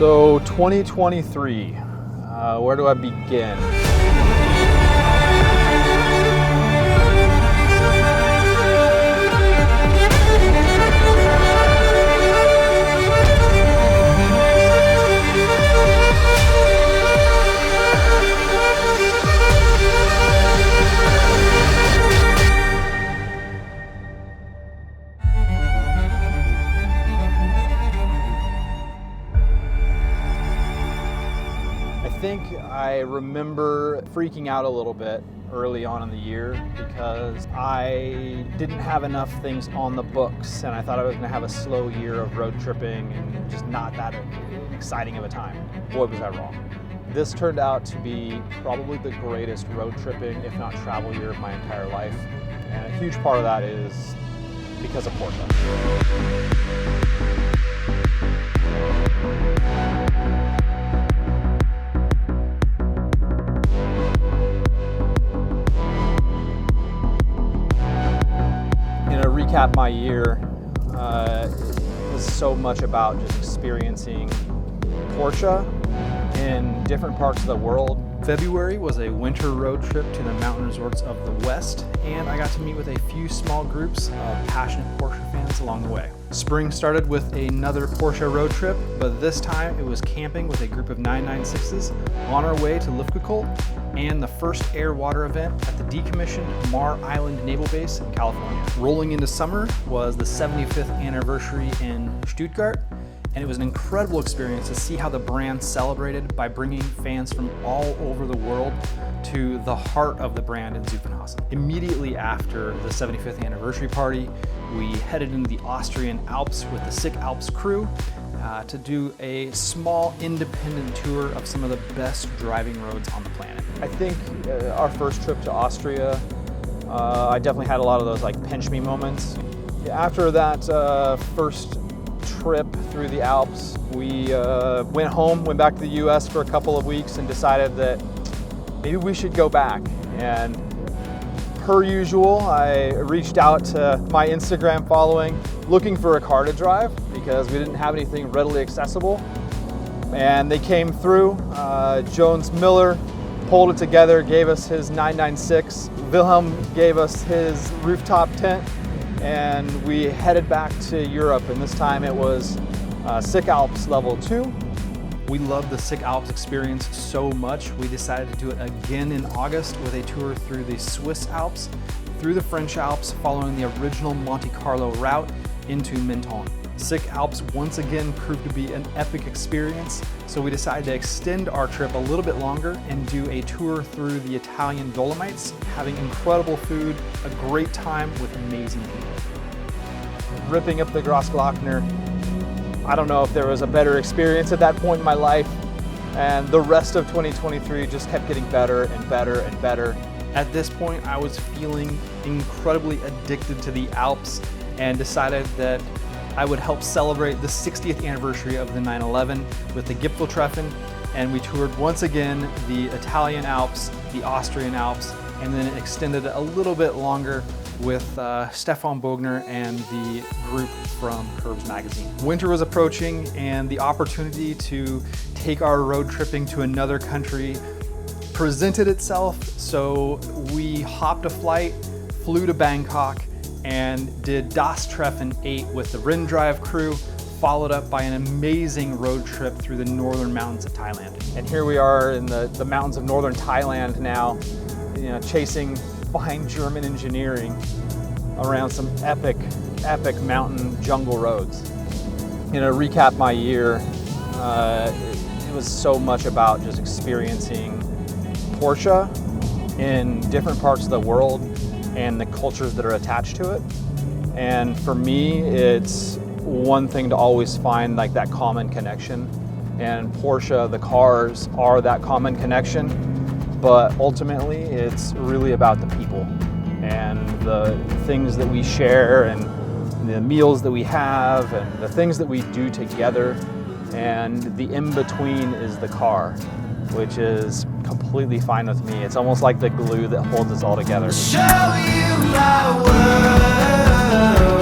So 2023, where do I begin? I think I remember freaking out a little bit early on in the year because I didn't have enough things on the books and I thought I was going to have a slow year of road tripping and just not that exciting of a time. Boy, was I wrong. This turned out to be probably the greatest road tripping, if not travel year of my entire life. And a huge part of that is because of Porsche. Recap my year, it was so much about just experiencing Porsche in different parts of the world. February was a winter road trip to the mountain resorts of the West, and I got to meet with a few small groups of passionate Porsche fans along the way. Spring started with another Porsche road trip, but this time it was camping with a group of 996s on our way to Luftgekühlt and the first air-water event at the decommissioned Mar Island Naval Base in California. Rolling into summer was the 75th anniversary in Stuttgart, and it was an incredible experience to see how the brand celebrated by bringing fans from all over the world to the heart of the brand in Zuffenhausen. Immediately after the 75th anniversary party, we headed into the Austrian Alps with the Swiss Alps crew to do a small independent tour of some of the best driving roads on the planet. I think our first trip to Austria, I definitely had a lot of those like pinch me moments. After that first trip through the Alps, we went back to the US for a couple of weeks and decided that maybe we should go back. And per usual, I reached out to my Instagram following looking for a car to drive because we didn't have anything readily accessible. And they came through. Jones Miller pulled it together, gave us his 996. Wilhelm gave us his rooftop tent, and we headed back to Europe, and this time it was Swiss Alps Level 2. We loved the Swiss Alps experience so much, we decided to do it again in August with a tour through the Swiss Alps, through the French Alps, following the original Monte Carlo route into Menton. Swiss Alps once again proved to be an epic experience, so we decided to extend our trip a little bit longer and do a tour through the Italian Dolomites, having incredible food, a great time with amazing people. Ripping up the Grossglockner, I don't know if there was a better experience at that point in my life, and the rest of 2023 just kept getting better and better and better. At this point, I was feeling incredibly addicted to the Alps and decided that I would help celebrate the 60th anniversary of the 911 with the Gipfeltreffen, and we toured once again the Italian Alps, the Austrian Alps, and then extended a little bit longer with Stefan Bogner and the group from Curbs magazine. Winter was approaching and the opportunity to take our road tripping to another country presented itself, so we hopped a flight, flew to Bangkok, and did Das Treffen 8 with the Rindrive crew, followed up by an amazing road trip through the northern mountains of Thailand. And here we are in the mountains of northern Thailand now, chasing fine German engineering around some epic mountain jungle roads. Recap my year, it was so much about just experiencing Porsche in different parts of the world and the cultures that are attached to it. And for me, it's one thing to always find like that common connection. And Porsche, the cars, are that common connection. But ultimately, it's really about the people and the things that we share and the meals that we have and the things that we do together. And the in-between is the car, which is completely fine with me. It's almost like the glue that holds us all together. Show you my world.